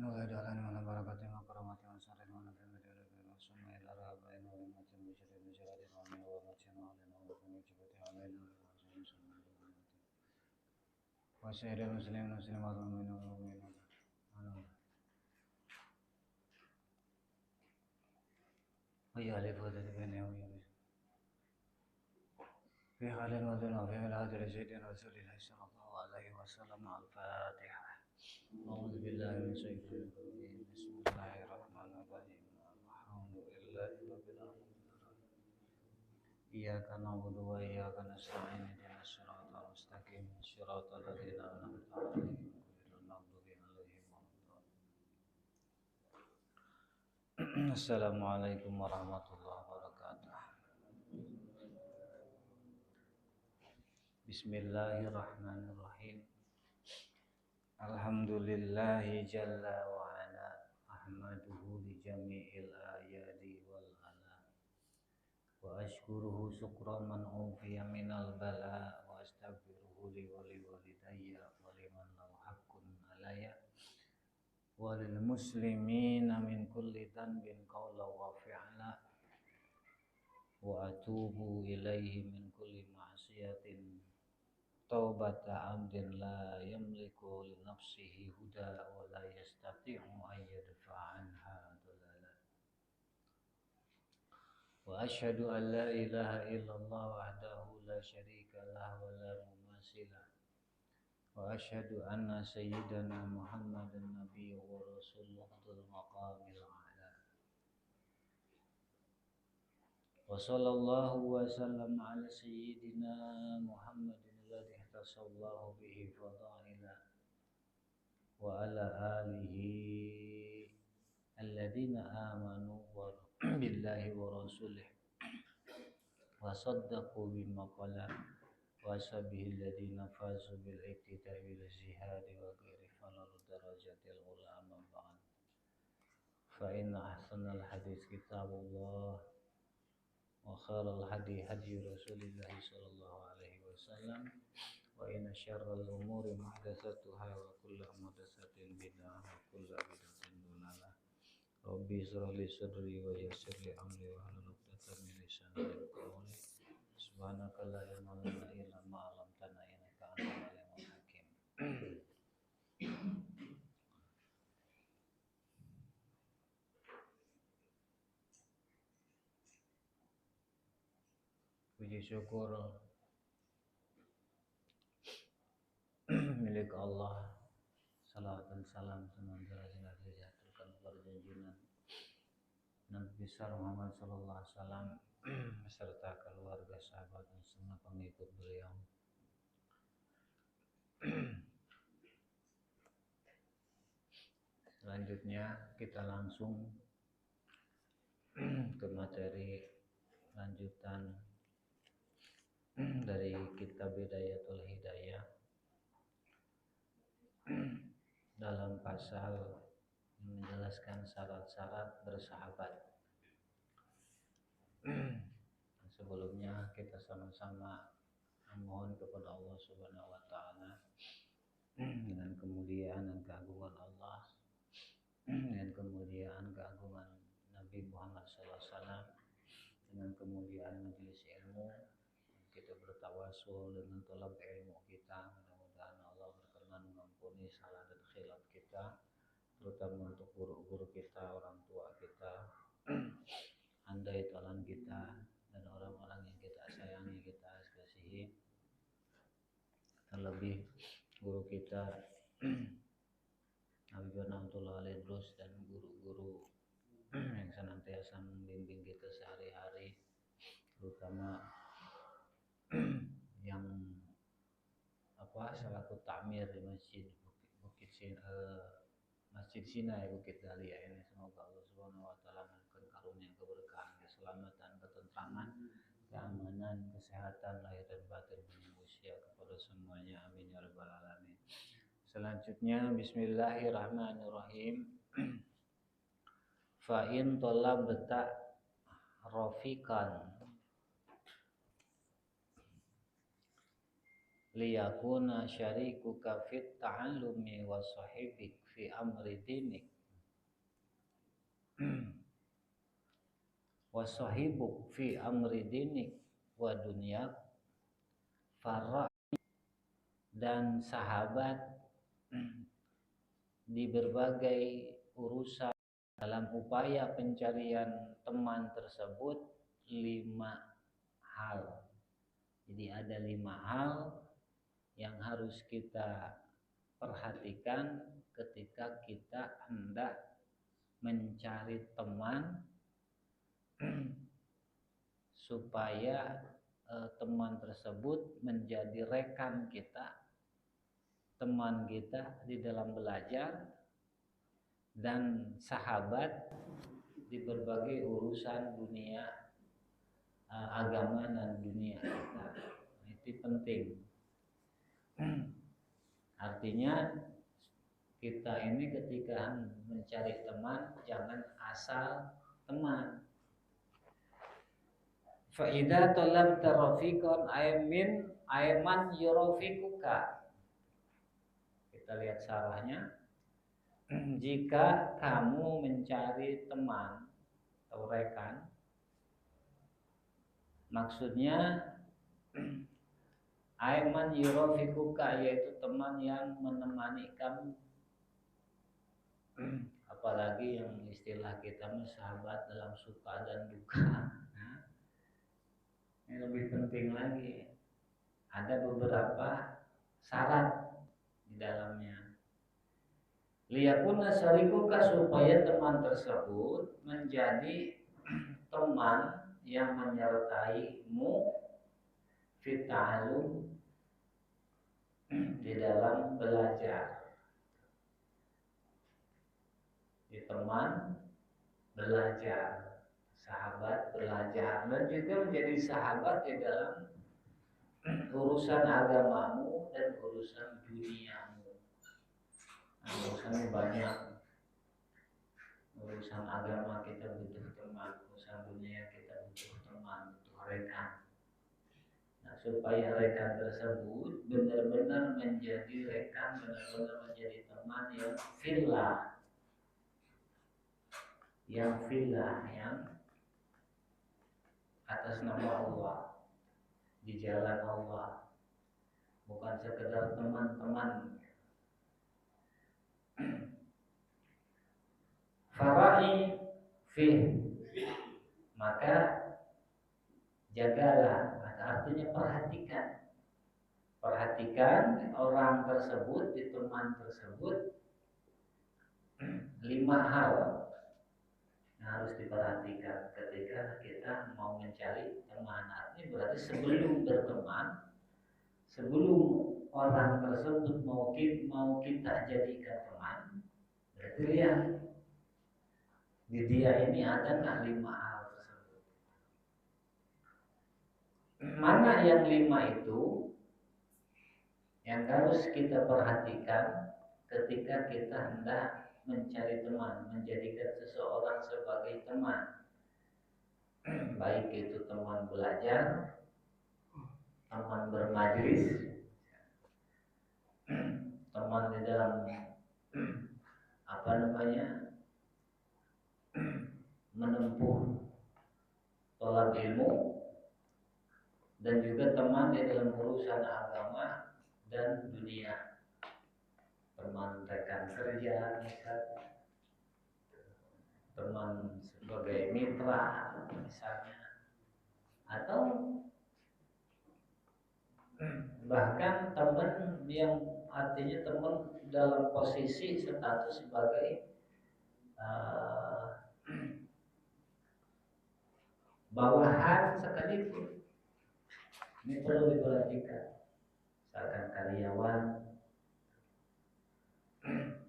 وهدالنا من بركة وكرامة وسر ونفع وسنة إلى رابعين ومة بشر بشرات ومن ومة وعلنا ومجبة عملنا وسائر المسلمين والمسلمات والمؤمنين والمؤمنات ويالف بينهم في حال وزن وفي الهدر سيدنا رسول الله صلى الله عليه وسلم. الفاتحة. أعوذ بالله من الشيطان الرجيم. بسم الله الرحمن الرحيم. الحمد لله رب العالمين. إياك نعبد وإياك نستعين. اهدنا الصراط المستقيم صراط الذين أنعمت عليهم غير المغضوب عليهم ولا الضالين. السلام عليكم ورحمة الله وبركاته. Bismillahirrahmanirrahim. Alhamdulillahi jalla wa ala, ahmaduhu li jami'il ayadi wal ala, wa ashkuruhu syukra man ufiya minal bala, wa astaghfiruhu li wali walidayya wa liman lahu haqqun alayya wa lil muslimina min kulli dhanbin qawla wa fi'la, wa atubu ilaihi min kulli ma'siyatin taubata abdin la yamliku li nafsihi huda wa la yastati'u an yadfa'a anha dalala. Wa ashhadu an la ilaha illallah wahdahu la syarika lah wa la mumasila. Wa ashhadu anna sayyidana Muhammadan nabiyyu wa rasuluhu dzul maqamil a'la. Wa sallallahu wa sallam ala sayyidina Muhammadin alladhi ihtasallahu bihi fadaila wa ala alihi alladhina amanu billahi wa rasulih wa saddaqu bima qala wa ashabihi alladhina fazu bil iqtida'i wal jihadi wa ghairi falal darajatil ulama ba'd. Fa inna ahsanal hadis kitabullah wa khairal hadi hadi Rasulillah sallallahu alaihi wasallam wa inna syarral umuri muhdatsatuha wa kullu muhdatsatin bid'ah wa kullu bid'atin dhalalah. Rabbi shrah li sadri wa yassir li amri wa hlul 'uqdatam min lisani yafqahu qawli. Subhanaka la ilma lana illa ma 'allamtana innaka antal alimul hakim. Puji syukur milik Allah. Salawat dan salam senantiasa dijatuhkan kepada junjungan Nabi besar Muhammad sallallahu alaihi wasallam beserta keluarga, sahabat dan semua pengikut beliau. Selanjutnya kita langsung ke materi lanjutan dari kitab Bidayatul Hidayah dalam pasal menjelaskan syarat-syarat bersahabat. Sebelumnya kita sama-sama memohon kepada Allah Subhanahu wa taala dengan kemuliaan dan keagungan Allah, dengan kemuliaan keagungan Nabi Muhammad SAW, dengan kemuliaan majelis ilmu, kita bertawasul dengan tolak ilmu kita. Mudah-mudahan Allah berkenan mengampuni salah dan khilaf kita, terutama untuk guru-guru kita, orang tua kita, andai talan kita, dan orang-orang yang kita sayangi, kita kasihi. Terlebih guru kita Habibur Rahmatullah Alaih Drus dan guru-guru yang senantiasa membimbing kita sehari-hari, terutama yang selaku takmir di Masjid Sinai Bukit Dahlia ini. Semoga Allah Subhanahu wa taala memberikan karunia, keberkahan, keselamatan, ketentraman, keamanan, kesehatan lahir dan batin dunia usia kepada semuanya, amin ya rabbal alamin. Selanjutnya bismillahirrahmanirrahim. Fa in talabta rafiqan liyakuna syarikuka fit ta'allumi wa sahibik fi amri dinik Wasahibuk fi amri dinik wa dunyak farra, dan sahabat di berbagai urusan dalam upaya pencarian teman tersebut 5 hal. Jadi ada 5 hal yang harus kita perhatikan ketika kita hendak mencari teman supaya teman tersebut menjadi rekan kita, teman kita di dalam belajar, dan sahabat di berbagai urusan dunia, agama dan dunia kita. Itu penting. Artinya kita ini ketika mencari teman jangan asal teman. Fa idza talabta rafiqan ayman yurafikuka. Kita lihat syarahnya. Jika kamu mencari teman atau rekan, maksudnya ayman yurafikuka, yaitu teman yang menemani kamu. Apalagi yang istilah kita sahabat dalam suka dan duka. Ini lebih penting lagi. Ada beberapa syarat di dalamnya. Liyakuna syarikuka, supaya teman tersebut menjadi teman yang menyertaimu fi ta'allum, di dalam belajar. Di teman belajar, sahabat belajar, dan juga menjadi sahabat di dalam urusan agamamu dan urusan duniamu. Urusannya banyak. Urusan agama kita butuh teman, urusan dunia kita butuh teman, butuh rekan. Nah, supaya rekan tersebut benar-benar menjadi rekan, benar-benar menjadi teman yang fillah, yang atas nama Allah, di jalan Allah, bukan sekedar teman-teman. Fara'i fih, maka jagalah, artinya perhatikan orang tersebut, di teman tersebut 5 hal yang harus diperhatikan ketika kita mau mencari teman. Artinya berarti sebelum berteman, sebelum orang tersebut mau kita jadikan teman, berarti lihat di dia ini ada nggak 5 hal tersebut. Mana yang 5 itu yang harus kita perhatikan ketika kita hendak mencari teman, menjadikan seseorang sebagai teman, baik itu teman belajar, teman bermajlis, teman di dalam menempuh tolak ilmu, dan juga teman di dalam urusan agama dan dunia, teman rekan kerja misalnya, teman sebagai mitra misalnya, atau bahkan teman yang artinya teman dalam posisi status sebagai bawahan sekalipun. Ini perlu diperhatikan. Misalkan karyawan.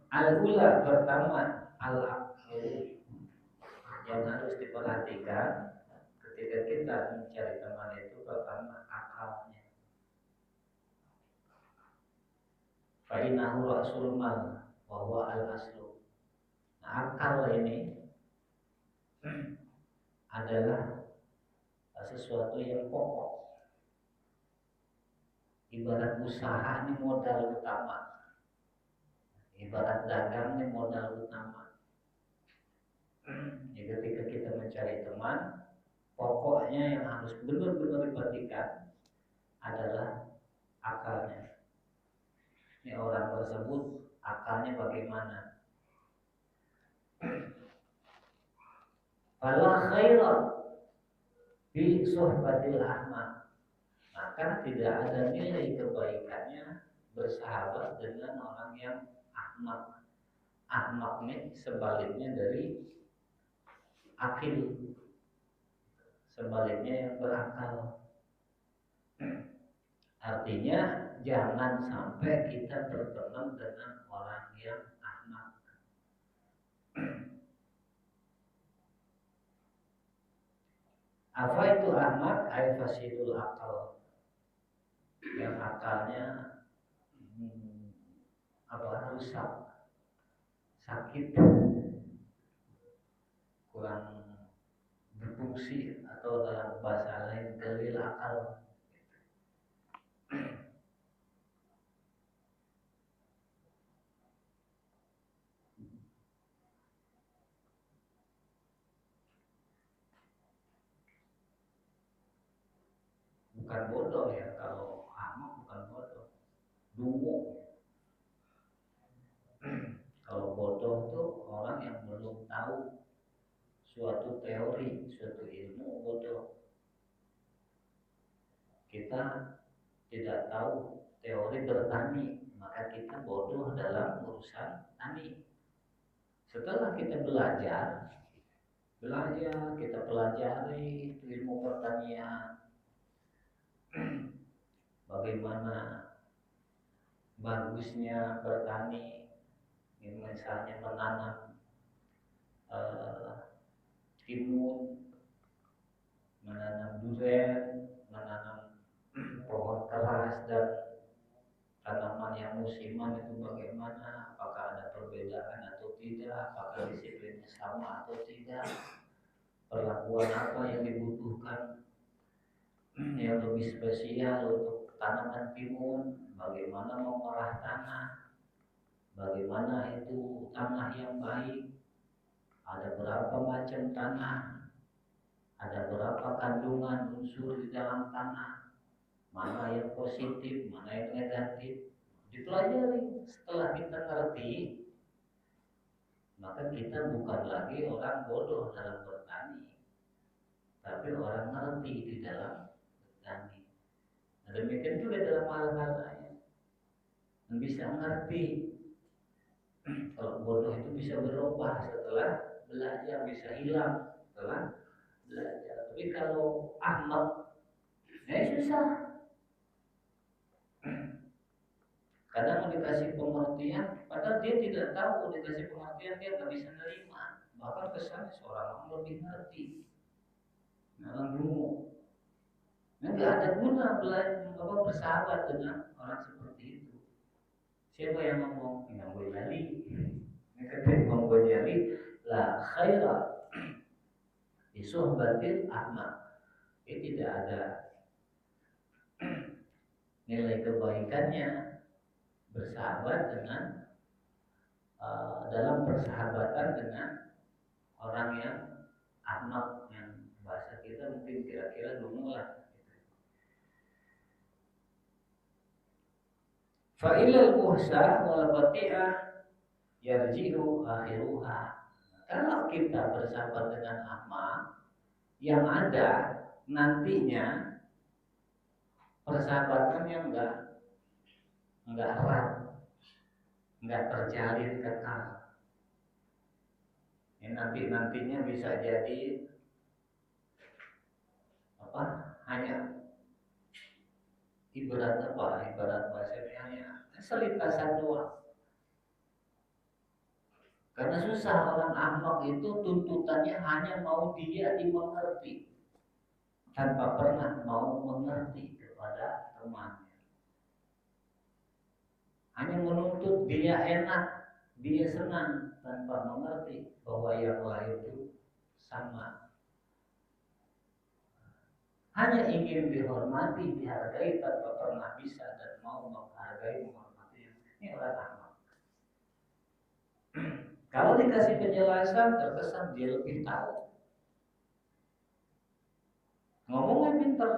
Al-ula, pertama, al-aql, yang harus diperhatikan ketika kita mencari teman itu, pertama akalnya. Fa'inahu ra'sul mal wa huwa al-aslu. Nah, akal ini adalah sesuatu yang pokok. Ibarat usaha ini modal utama. Ibarat dagang ini modal utama. Jadi ketika kita mencari teman, pokoknya yang harus benar-benar diperhatikan adalah akalnya. Ini orang tersebut akalnya bagaimana? Fala khaira fi suhbatil ahmad, maka tidak ada nilai kebaikannya bersahabat dengan orang yang ahmak. Ahmak ini sebaliknya dari akil, sebaliknya yang berakal. Artinya jangan sampai kita berteman dengan orang yang ahmak. Apa itu ahmak? Fasidul akal, yang akalnya rusak, sakit, kurang berfungsi, atau dalam bahasa lain galil akal. Bukan bodoh ya, kalau ahmak bukan bodoh, dungu. Kalau bodoh itu orang yang belum tahu suatu teori, suatu ilmu, bodoh. Kita tidak tahu teori bertani, maka kita bodoh dalam urusan tani. Setelah kita belajar, kita pelajari ilmu pertanian, bagaimana bagusnya bertani, misalnya menanam timun, menanam durian, menanam pohon keras dan tanaman yang musiman itu bagaimana, apakah ada perbedaan atau tidak, apakah disiplinnya sama atau tidak, perlakuan apa yang dibutuhkan yang lebih spesial untuk tanaman timun, bagaimana mengolah tanah, bagaimana itu tanah yang baik, ada berapa macam tanah, ada berapa kandungan unsur di dalam tanah, mana yang positif, mana yang negatif, dipelajari. Setelah kita ngerti, maka kita bukan lagi orang bodoh dalam bertani, tapi orang ngerti di dalam bertani. Nah, demikian juga dalam hal-hal lain, bisa ngerti. Kalau bodoh itu bisa berubah setelah belajar, bisa hilang setelah belajar. Tapi kalau ahmak, susah. Kadang dikasih pengertian, padahal dia tidak tahu, dikasih pengertian dia nggak bisa nerima. Bahkan kesannya seorang orang lebih ngerti. Orang dulu, nggak ada guna belajar bersahabat dengan orang seperti itu. Siapa yang ngomong? Imam Ghazali. Ini kata Imam Ghazali, la khaira di suhbatil ahmak. Ini tidak ada nilai kebaikannya bersahabat dengan dalam persahabatan dengan orang yang ahmak, yang bahasa kita mungkin kira-kira dungu lah. Fa'ilal muhsah wal bati'ah yarji'u akhiruha. Kalau kita bersahabat dengan ahmak, yang ada nantinya persahabatan yang enggak erat, enggak terjalin kekal. Ini nantinya bisa jadi hanya ibarat bahasanya hanya selintasan doang. Karena susah, orang ahmak itu tuntutannya hanya mau dia dimengerti, tanpa pernah mau mengerti kepada temannya. Hanya menuntut dia enak, dia senang, tanpa mengerti bahwa yang lain itu sama. Hanya ingin dihormati, dihargai, tanpa pernah bisa dan mau menghargai, menghormati. Ini orang ahmak. Kalau dikasih penjelasan, terkesan dia lebih tahu. ngomongnya pinter,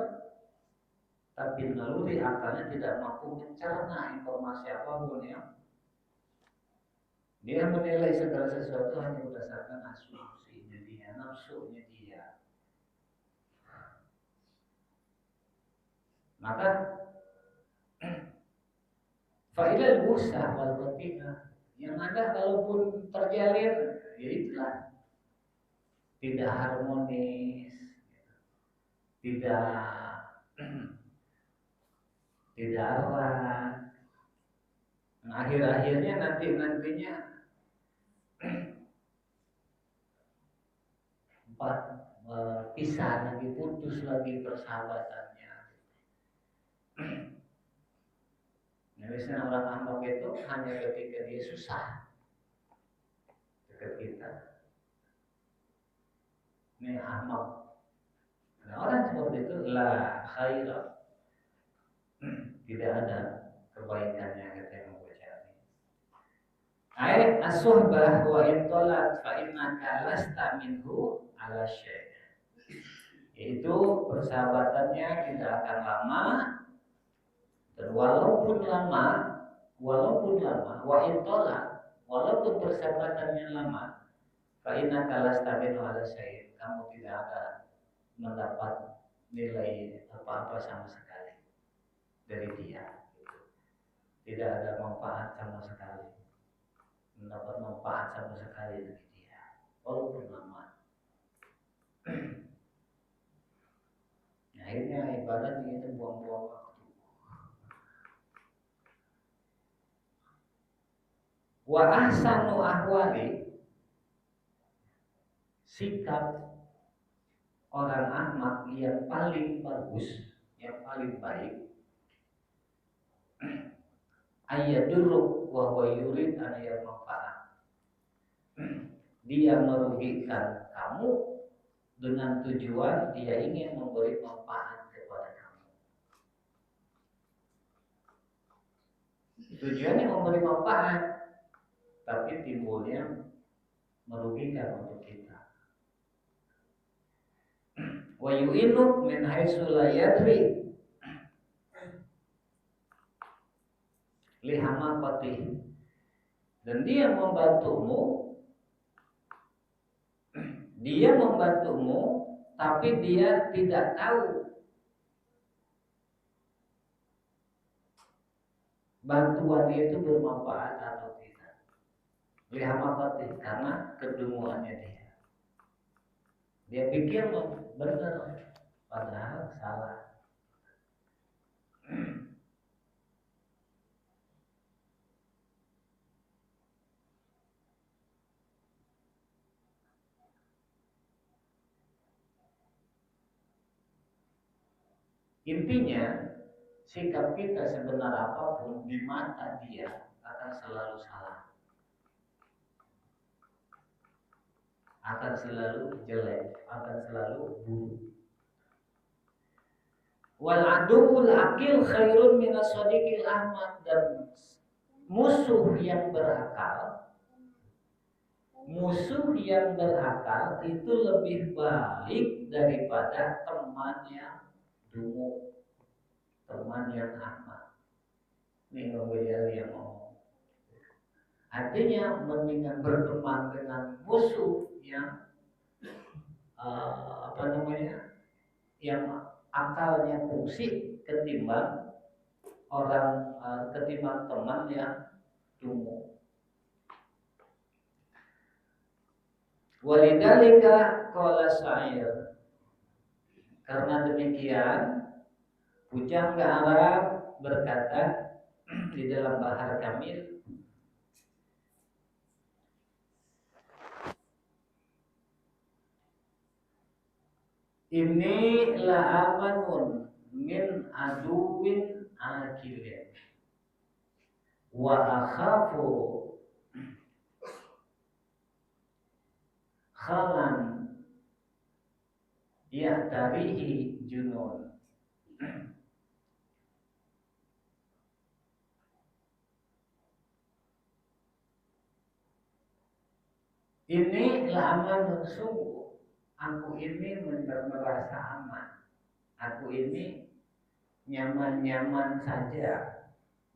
tapi naluri akalnya tidak mampu mencerna informasi apapun ya. Dia menilai segala sesuatu hanya berdasarkan asumsinya dia, nafsunya dia. Maka failal usah wal qati'ah yang ada kalaupun terjalin ya itulah tidak harmonis, tidak tidak erat. Nah, akhir-akhirnya nantinya pisah lagi, putus lagi persahabatannya. Nah, biasanya orang ambak itu hanya ketika dia susah dekat kita. Ini ambak. Nah, orang seperti itu la khaira, tidak ada kebaikannya kata yang membaca ini. Ayat as-suhbah wa in talat fa innaka lasta minhu ala syai'. Yaitu persahabatannya tidak akan lama, dan walaupun lama wa in talat, walaupun persahabatannya lama, fa innaka lasta minhu ala syai'. Kamu tidak akan mendapat nilai apa-apa sama sekali dari dia. Tidak ada manfaat sama sekali, mendapat manfaat sama sekali dari dia walaupun lama. Nah, akhirnya ibarat itu buang-buang waktu. Wa ahsanu ahwali, sikap orang ahmak yang paling bagus, yang paling baik, ayyadurruk wa huwa yurid an yanfa'ak. Dia merugikan kamu dengan tujuan dia ingin memberi manfaat kepada kamu. Tujuannya memberi manfaat, tapi timbulnya merugikan untuk kita. Wa yu'inu min haitsu la yadri li hamaqati, dan dia membantumu tapi dia tidak tahu bantuan dia itu bermanfaat atau tidak. Li hamaqati, karena kedunguannya dia. Dia pikir benar, padahal salah. Intinya, sikap kita sebenar apapun di mata dia akan selalu salah, akan selalu jelek, akan selalu buruk. Wal aduul akil khairun minas sadiqil ahmad, dan musuh yang berakal itu lebih baik daripada teman yang dungu, teman yang ahmad. Ini Imam Ghazali yang ngomong. Artinya mendingan berteman dengan musuh yang yang akalnya fungsi ketimbang teman yang dungu. Walidzalika qala syair, karena demikian pujangga Arab berkata di dalam Bahar Kamil, ini la amanun min aduwin akilin wa akhafu khalan yahtarihi junun. Ini aman, sungguh aku ini merasa aman. aku ini nyaman-nyaman saja,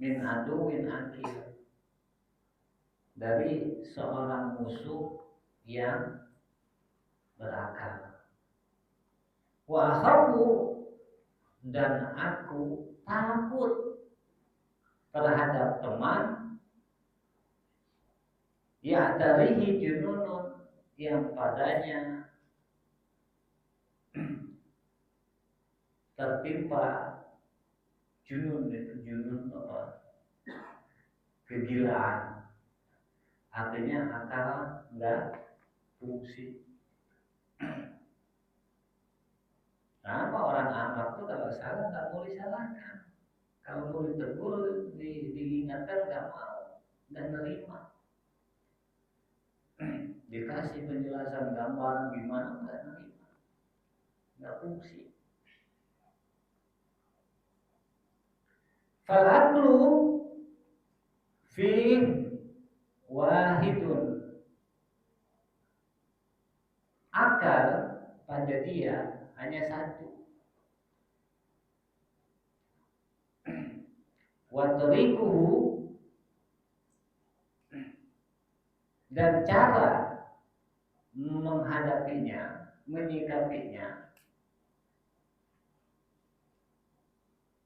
min aduwin akil, dari seorang musuh yang berakal. Wa akhafu, dan aku takut terhadap teman ya darihi jununun, yang padanya tertimpa junun. Itu junun apa? Kegilaan, artinya akal enggak fungsi. Kenapa orang amak tuh kalau salah nggak mau disalahkan, kalau mau ditegur, diingatkan nggak mau, nggak nerima. Dikasih penjelasan gambaran gimana nggak nerima, nggak fungsi. Fal aqlu fi wahidun, akal pada dia hanya satu. Wa tariquhu, dan cara menghadapinya, menyikapinya,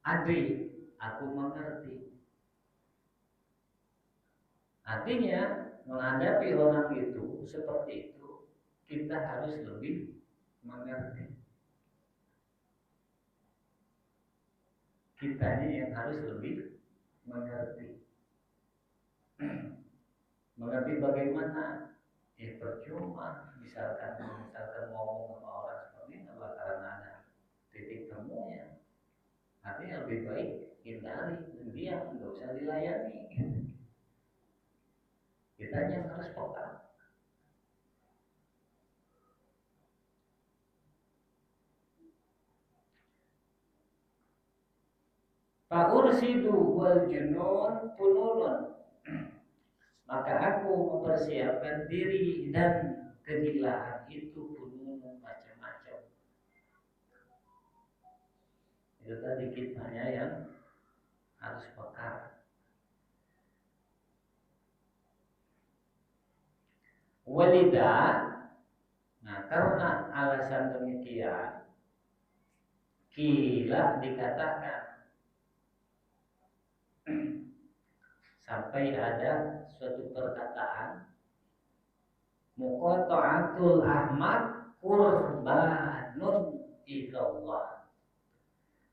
adri, aku mengerti. Artinya menghadapi orang itu seperti itu, kita harus lebih mengerti. Kitanya yang harus lebih mengerti. Mengerti bagaimana? Ya percuma, misalkan ngomong sama orang seperti ini karena ada titik temunya. Artinya lebih baik hindari, diam, nggak usah dilayani. Kitanya yang harus peka. Fa'ursidu wal junun pununun, maka aku mempersiapkan diri dan kegilaan itu pununun macam-macam. Itu tadi kitanya yang harus peka. Walida, nah karena alasan demikian, kila dikatakan, sampai ada suatu perkataan, muqata'atul ahmad qurbanun ilallah,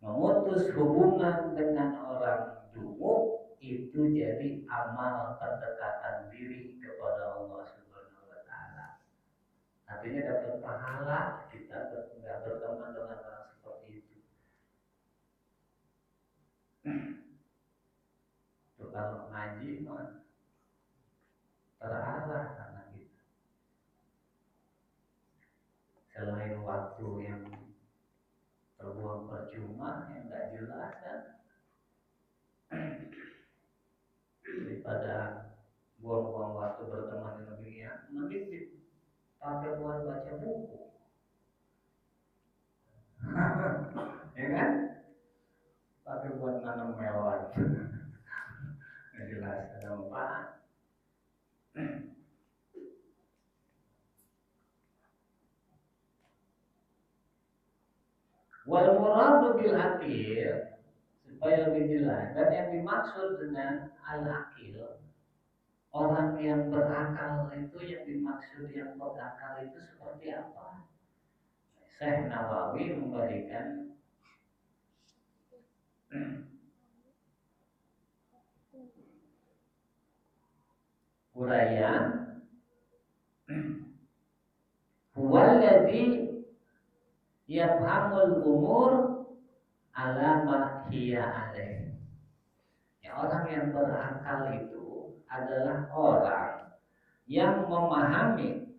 memutus hubungan dengan orang dungu itu jadi amal pendekatan diri kepada Allah Subhanahu wa taala. Artinya dapat pahala, kita nggak berteman dengan orang seperti itu. Tuh kalau ngaji mah terarah karena kita. Selain waktu yang terbuang percuma yang nggak jelas kan, daripada buang-buang waktu berteman dengan dunia, mending dipakai buat baca buku. Ya kan? Pakai buat nanam melon. Nggak jelas ada manfaat. Wal muradu bil akil, supaya lebih jelas, dan yang dimaksud dengan al akil, orang yang berakal itu, yang dimaksud yang berakal itu seperti apa? Syekh Nawawi memberikan uraian, huwaladzi yafhamul umur ala ma hiya alaih. Ya, orang yang berakal itu adalah orang yang memahami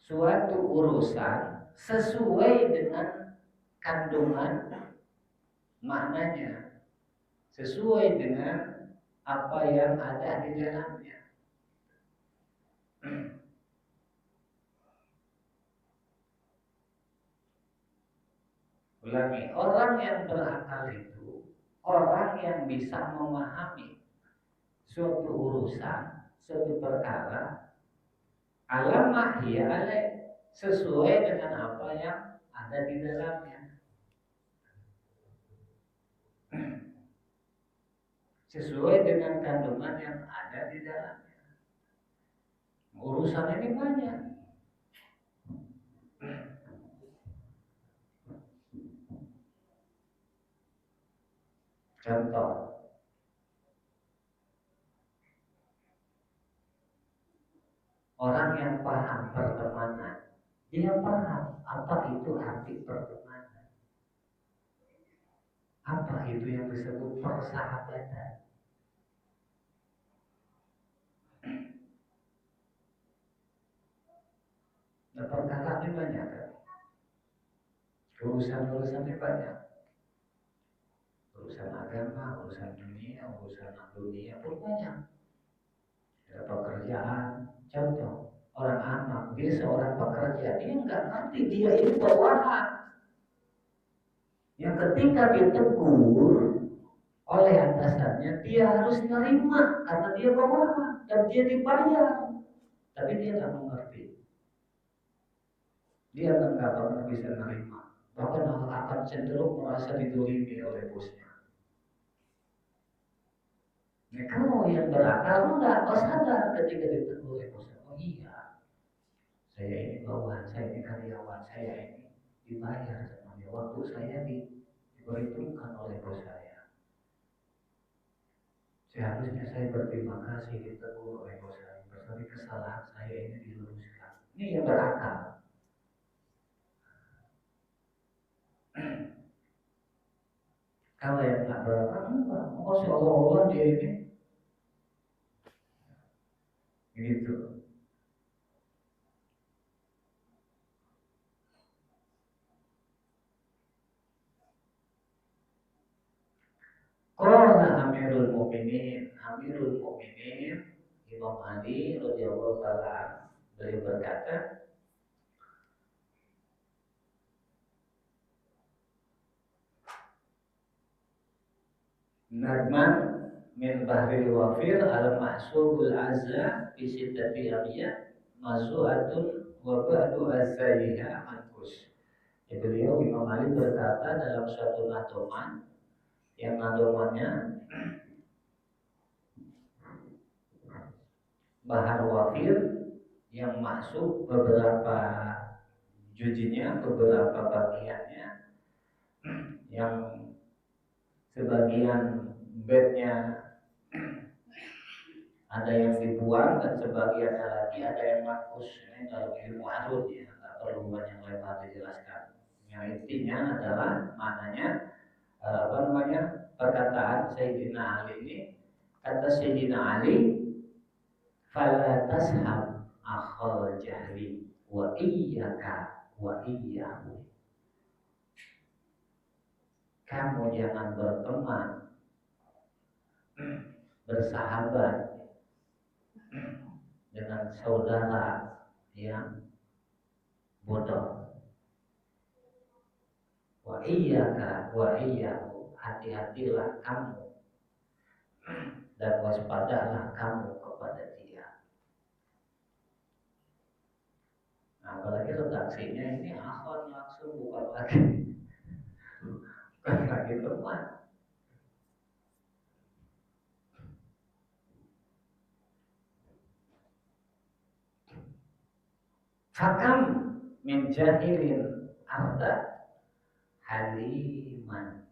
suatu urusan sesuai dengan kandungan maknanya, sesuai dengan apa yang ada di dalamnya. Ulangi, orang yang berakal itu orang yang bisa memahami suatu urusan, suatu perkara, alamah ya sesuai dengan apa yang ada di dalamnya, sesuai dengan kandungan yang ada di dalamnya. Urusan ini banyak. Contoh, orang yang paham pertemanan, dia paham apa itu arti pertemanan, apa itu yang disebut persahabatan. Nah, perkara ini banyak kan? Urusan-urusan ini banyak. Urusan agama, urusan dunia pun banyak. Ada pekerjaan, contoh orang anak, dia seorang pekerja, dia nggak ngerti dia ini bawahan. Yang ketika ditegur oleh atasannya, dia harus menerima karena dia bawahan dan dia dibayar, tapi dia nggak mengerti. Dia nggak pernah bisa menerima, bahkan akan cenderung merasa didolimi oleh bosnya. Nah, kalau yang berakal enggak, kau sadar ketika ditegur oleh bosnya, oh iya, saya ini bawahan, saya ini karyawan, saya ini dibayar sama dia, waktu saya diperhitungkan oleh bos saya. Seharusnya saya berterima kasih ditegur oleh bos saya, berarti kesalahan saya ini diluruskan. Ini yang berakal. Kalau yang tak berakal enggak, mau seolah-olah dia ini gitu. Qala Amirul Mukminin Imam Ali radhiyallahu taala beliau berkata, Nadman min bahril wafir al mahsubul azza bi sittati abiyat mazu'atun wa ba'du azzayiha mankus. Beliau Imam Ali berkata dalam suatu nadoman yang nadomannya bahar wafir yang masuk beberapa jujinya, beberapa bagiannya, yang sebagian bednya ada yang dibuang dan sebagiannya lagi ada yang makus. Ini dalam ilmu arud ya, nggak perlu banyak lebar dijelaskan. Yang intinya adalah maknanya perkataan Sayyidina Ali ini, kata Sayyidina Ali, fala tashab akhal jahli wa iyyaka wa iyyahu. Kamu jangan berteman, bersahabat dengan saudara yang bodoh. Wa iyyaka wa iyyahu, hati-hatilah kamu dan waspadalah kamu kepada dia. Nah, apalagi redaksinya ini akhon langsung, bukan lagi teman. Fakam min jahilin arda haliman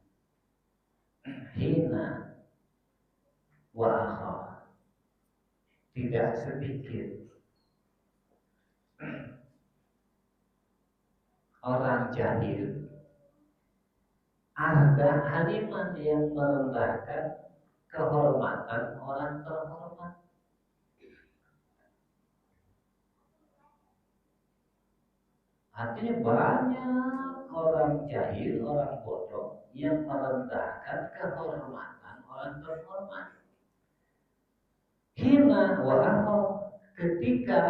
hina wa akha. Tidak sedikit orang jahil ada haliman yang merendahkan kehormatan orang terhormat. Artinya banyak orang jahil, orang bodoh yang merendahkan kehormatan orang terhormat. Hina wa akha, ketika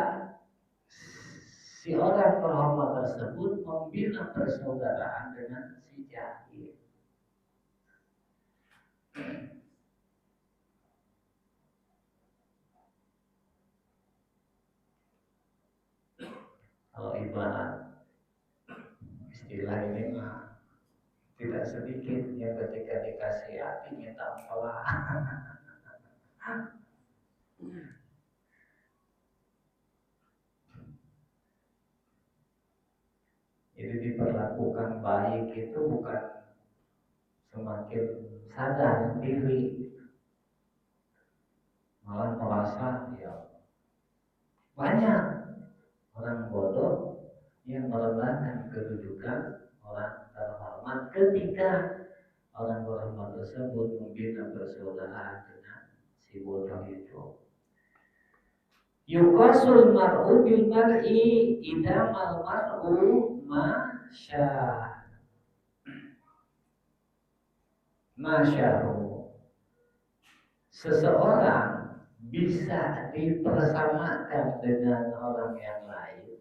si orang terhormat tersebut membina persaudaraan dengan si jahil. Kalau ibarat istilah ini mah tidak sedikit yang ketika dikasih hati minta ampela. Jadi diperlakukan baik itu bukan semakin sadar diri, malah merasa ya banyak orang bodoh yang merendahkan kedudukan orang terhormat ketika orang terhormat tersebut membina persaudaraan dengan si bodoh itu. Yuqasul mar'u bil mar'i idamal mar'u masyahu. Seseorang bisa dipersamakan dengan orang yang lain.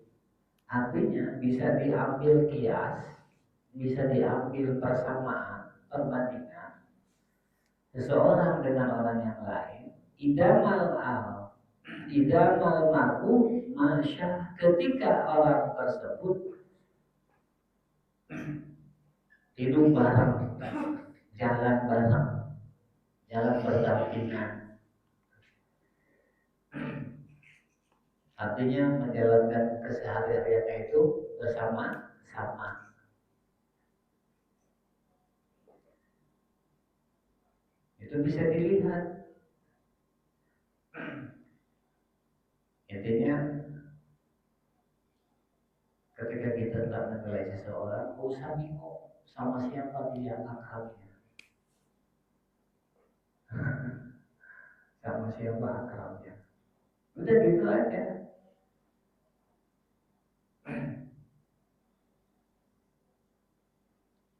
Artinya bisa diambil kias, bisa diambil persamaan, perbandingan seseorang dengan orang yang lain. Idamal mar'u masya, ketika orang tersebut hidup bareng, jalan bareng, jalan berdampingan. Artinya menjalankan kesehariannya itu bersama-sama. Itu bisa dilihat. Intinya ketika kita hendak menilai seseorang, gak usah bingung sama siapa dia akrabnya. Sama siapa akrabnya. Udah gitu aja.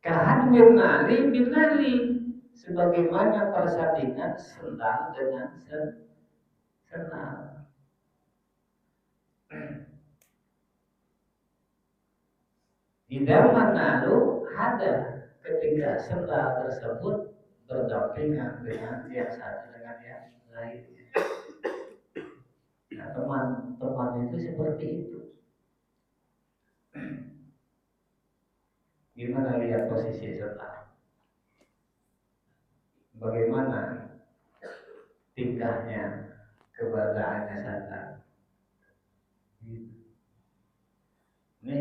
Kahan binali, sebagaimana persandingan sendal dengan sendal. Idaman lalu ada ketika sendal tersebut berdampingan dengan yang satu dengan yang lain. Nah, teman-teman itu seperti itu. Gimana lihat posisi sendal? Bagaimana tingkahnya, keberadaannya sandal? Ini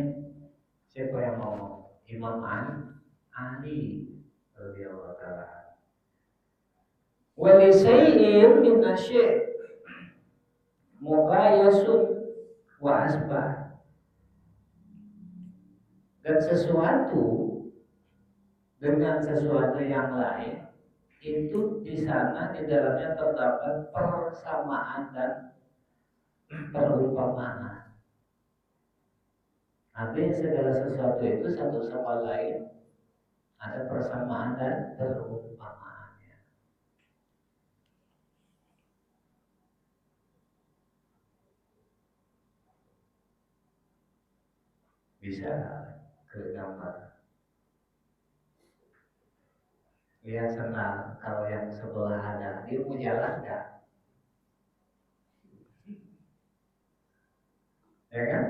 siapa yang ngomong? Imam Ali radhiyallahu ta'ala. Walisayyin min asy' muqayasun wa asbah. Dan sesuatu dengan sesuatu yang lain itu di sana di dalamnya terdapat persamaan dan perumpamaan. Artinya segala sesuatu itu satu sama lain ada persamaan dan perumpamaannya. Bisa ke gambar. Lihat senang kalau yang sebelah ada, dia mau jalan nggak? Ya kan?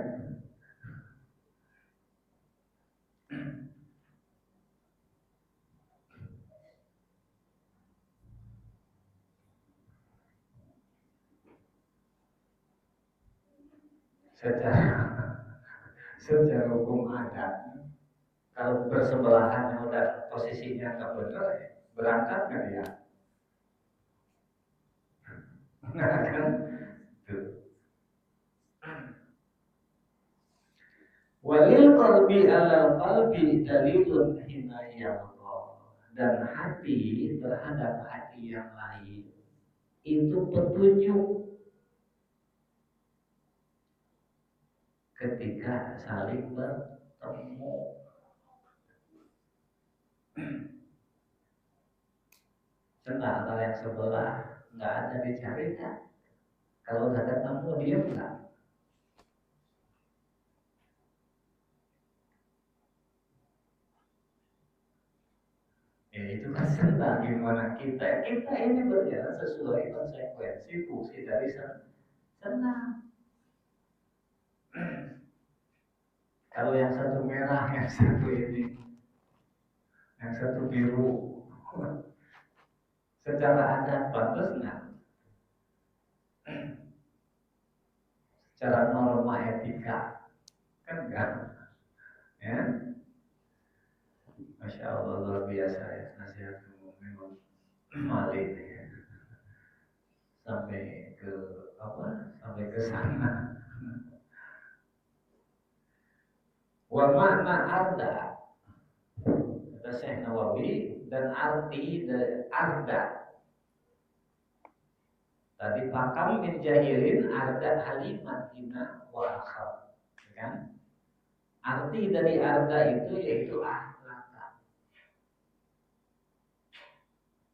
Secara hukum adat, kalau bersebelahan udah posisinya nggak benar, berangkat nggak dia? Nah kan, tuh. Walil qalbi alal qalbi dalilun hinayallah. Dan hati terhadap hati yang lain itu petunjuk ketika saling bertemu. Senang kalau yang sebelah nggak ada dicari kan? Kalau udah ketemu dia enggak. kan senang gimana kita ini berjalan sesuai konsekuensi fungsi dari senang. Kalau yang satu merah, yang satu ini, yang satu biru, secara adat pantas nggak? Secara norma etika kan enggak, ya? Masya Allah luar biasa ya nasihat memang malik ya. Sampai ke apa? Sampai ke sana. Wa makna arda kata Syekh Nawawi, dan arti dari arda tadi pakam min jahilin arda halimat ina wa akhar, kan? Arti dari arda itu yaitu ahlaka,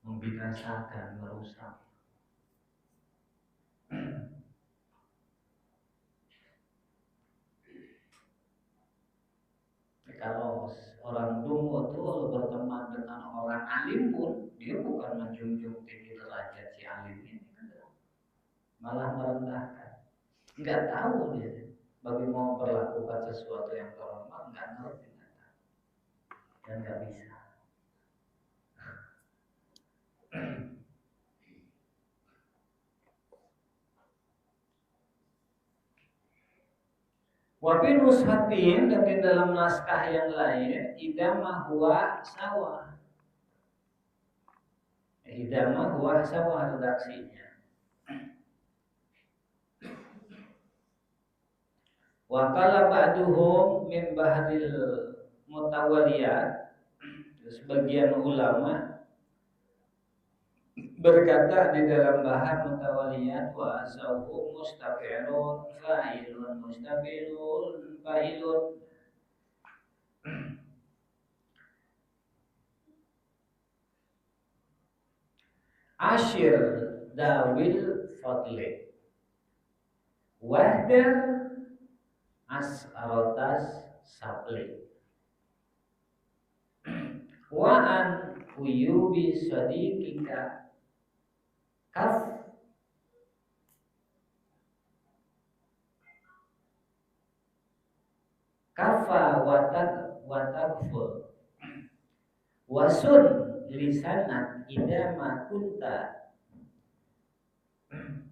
membinasakan, merusak. Kalau orang dungu itu berteman dengan orang alim pun dia bukan menjunjung tinggi derajat si alim ini, malah merendahkan. Nggak tahu dia bagaimana memperlakukan sesuatu yang terhormat, nggak ngerti, dan nggak bisa. Wafi nushatin, dan di dalam naskah yang lain, idama huwa sawah. Idama huwa sawah redaksinya. Wa qala ba'duhum min bahril mutawaliyat, sebagian ulama berkata di dalam bahan mutawaliyat, wa asahu mustafilun fa'ilun mustafilun fa'ilun. Ashir dawil fadli wahdar as'arotas sabli wa an uyubi sadiqika kaf kafa watakful wasun lisanat idama kunta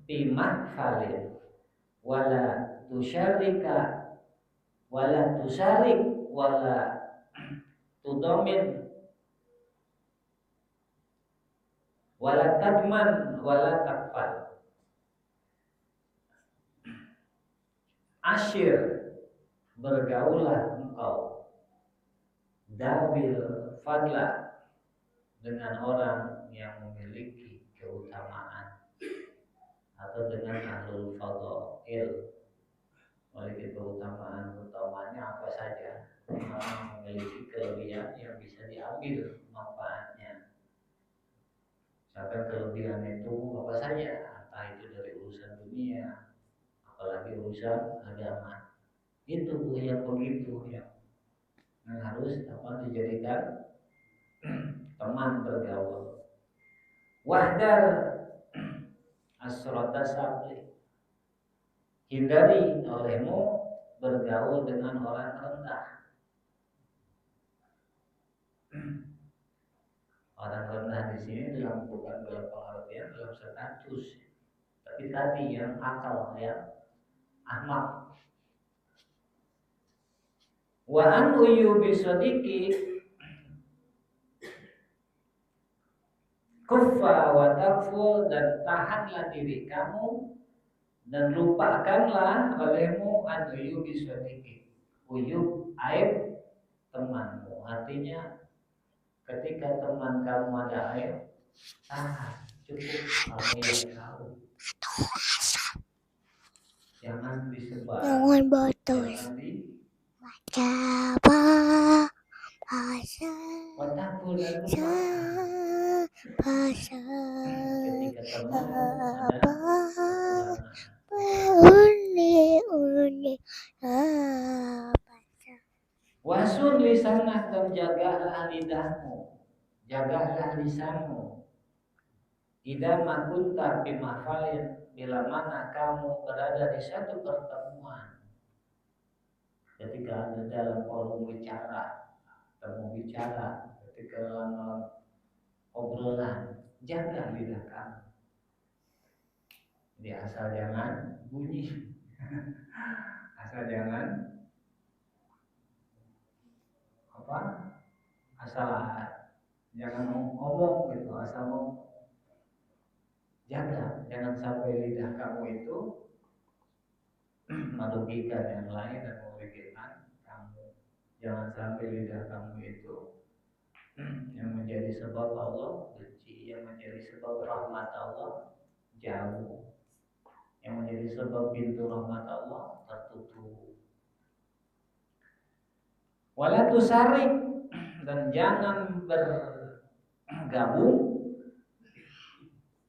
bimah falin wala tusyarika wala tusarik wala tudomin wala tadman wala takfal. Asyir, bergaulah engkau, dawil fadla, dengan orang yang memiliki keutamaan, atau dengan ahlul fadail, memiliki keutamaannya apa saja, memiliki kelebihan yang bisa diambil manfaatnya. Misalkan kelebihan itu apa saja, entah itu dari urusan dunia, apalagi urusan agama. Itu yang begitu yang harus dijadikan teman bergaul. Wahdar asrota sabli, hindari olehmu bergaul dengan orang rendah. Orang rendah di sini bukan dalam pengertian dalam status, tapi tadi yang akal, yang ahmak. Wa an uyubi sadiqi kuffa wa takful, dan tahanlah diri kamu dan lupakanlah olehmu an uyubi sadiqi, uyub aib temanmu. Artinya ketika teman kamu ada aib, tahan, cukup kamu yang tahu, jangan disebar, jangan botol, jangan Coba bahasa Watakul dan bahasa ketika temanmu ada kekurangan. uni bahasa. Wasun lisanah, dan jagalah lidahmu. jagalah lisanmu. Idza ma kunta fi mahfalin, bila mana kamu berada di satu pertemuan, ketika ada dalam forum bicara, temu bicara, ketika dalam obrolan, jaga lidah kamu. Jadi asal jangan bunyi, asal jangan apa, asal jangan ngomong gitu, asal ngomong. Jaga, jangan sampai lidah kamu itu merugikan yang lain dan merugikan kamu. Jangan sampai lidah kamu itu yang menjadi sebab Allah benci, yang menjadi sebab rahmat Allah jauh, yang menjadi sebab pintu rahmat Allah tertutup. Wala tusarik, dan jangan bergabung,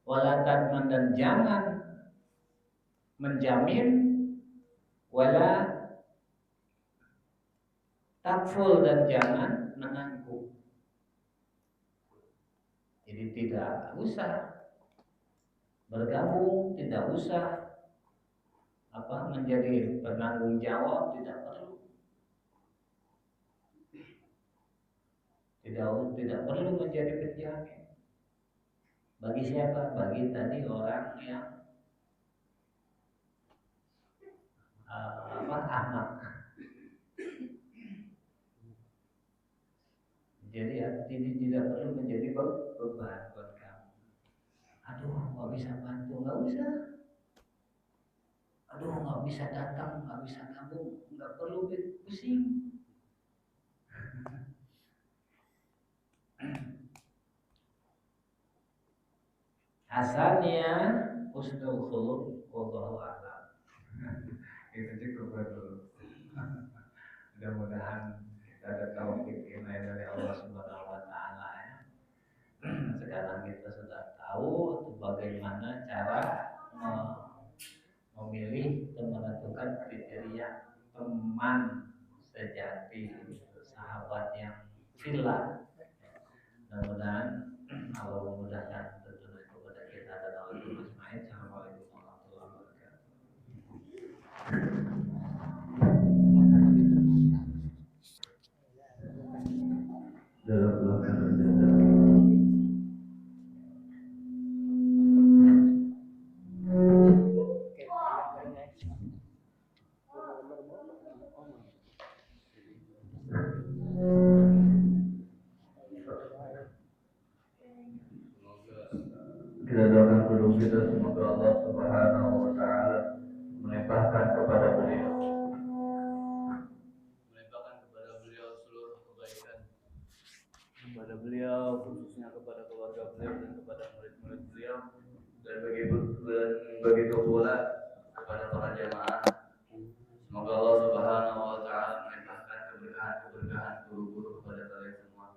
wala tadman, dan jangan menjamin, wala takful, dan jangan menangguh. Jadi tidak usah bergabung, tidak usah menjadi penanggung jawab, tidak perlu. Tidak perlu menjadi penjamin. Bagi siapa? Bagi tadi orang yang ahmak. Jadi ini tidak perlu menjadi beban buat kamu. Aduh, nggak bisa bantu, nggak usah. Aduh, nggak bisa datang, nggak bisa gabung, nggak perlu pusing. Asalnya husnul khuluq, wallahu a'lam. Itu cukup dulu. Mudah-mudahan kita ada taufik inayah dari Allah Subhanahu wa taala ya. Sekarang kita sudah tahu bagaimana cara memilih dan menentukan kriteria teman sejati, sahabat yang fillah. Mudah-mudahan Allah memudahkan tentunya kepada kita dan Allah Subhanahu. Assalamualaikum warahmatullahi wabarakatuh. Kita doakan kedua kita, semoga Allah Subhanahu wa taala melimpahkan kepada beliau seluruh kebaikan, kepada beliau, khususnya kepada keluarga beliau dan kepada murid-murid beliau, dan begitu pula kepada para jamaah. Semoga Allah Subhanahu wa taala melimpahkan keberkahan guru-guru kepada kalian semua.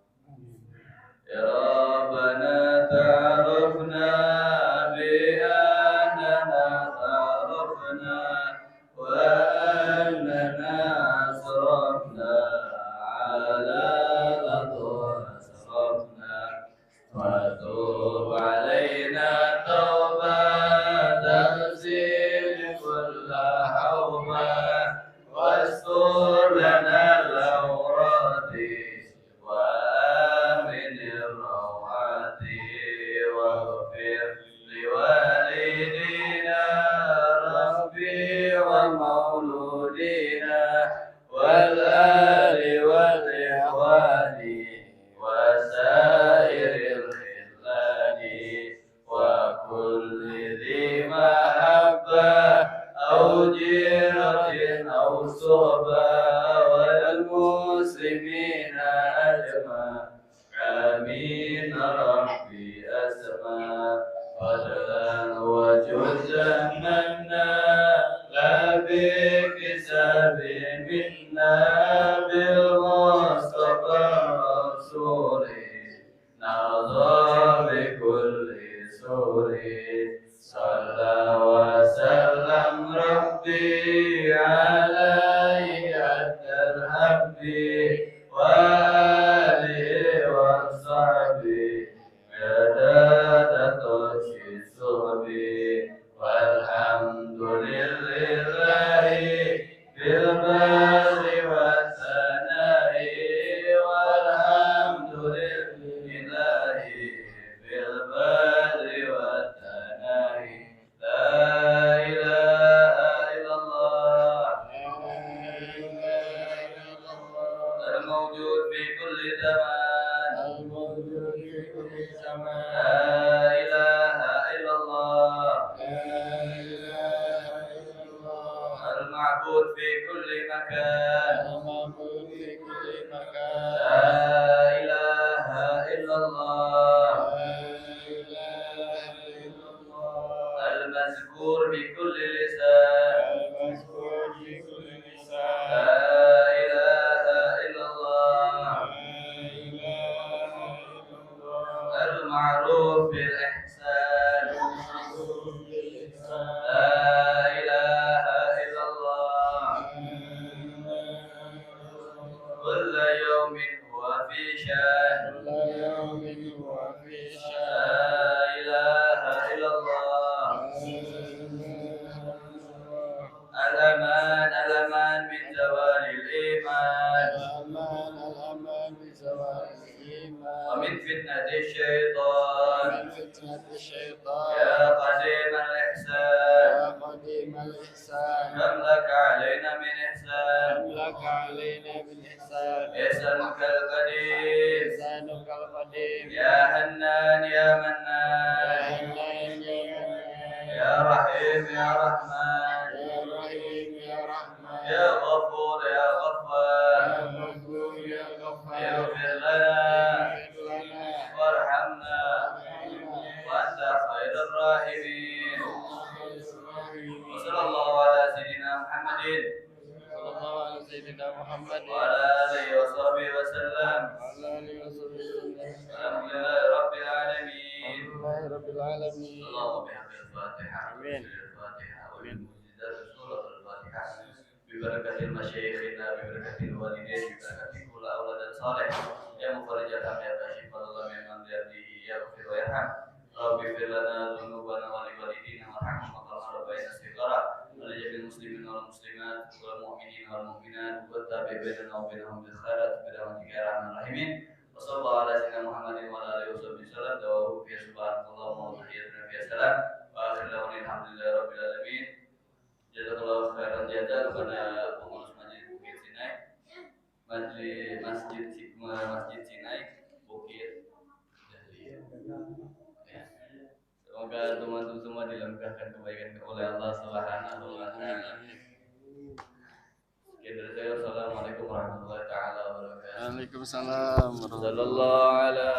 Ya Rabbana ta'arufna bi'annana ta'arufna wa annana asrafna ala ladhu asrafna wa tub alaina tawbatan zil kulla hawma wastur lana al-awrati ومولودينا والآل والإخوان وسائر الخذلان وكل ذي محبة أو جيرة أو صحبة والمسلمين أجمع آمين ربي أسمع فضلا وجزا منا لا بكسب منا بالمصطفى الرسول نرضى بكل سور صلى وسلم ربي عليه أدى الحب وآله وصحبه المذكور بكل لسان لا إله إلا الله المعروف بالإحسان لا إله إلا الله كل يوم هو في شأن لا إله إلا الله الأمان الأمان من زوال الإيمان ومن فتنة الشيطان يا قديم الإحسان كم لك علينا من إحسان إحسانك القديم يا حنان يا منان يا رحيم يا رحمن يا غفور يا غفار اغفر لنا وارحمنا وأنت خير الراحمين وصلى الله على سيدنا محمد وعلى آله وصحبه وسلم الحمد لله رب العالمين اللهم بحق الفاتحة الفاتحة وبمعجزات سورة الفاتحة ببركة مشايخنا ببركة الوالدين ببركة كل أولاد صالح يا مفرج الهم يا كاشف الغم يا من بيده يغفر ويرحم رب اغفر لنا ذنوبنا ولوالدينا وارحمهم كما ربينا صغارا ولجميع المسلمين والمسلمات والمؤمنين والمؤمنات والتابع بيننا وبينهم بالخيرات برحمتك يا ارحم الراحمين وصلى الله على سيدنا محمد وعلى اله وصحبه وسلم دعوه فيها سبحانك اللهم وتحياتنا فيها سلام واخر دعوانا الحمد لله رب العالمين. Jazakallahu khairan jazaa kepada pengurus Masjid Bukit Sinai, Masjid Sinai Bukit Dahlia. Ya. Semoga teman-teman semua dilengkapkan kebaikan oleh Allah Subhanahu wa taala. Sekian dari saya. Assalamualaikum warahmatullahi taala wabarakatuh. Waalaikumsalam. Sallallahu ala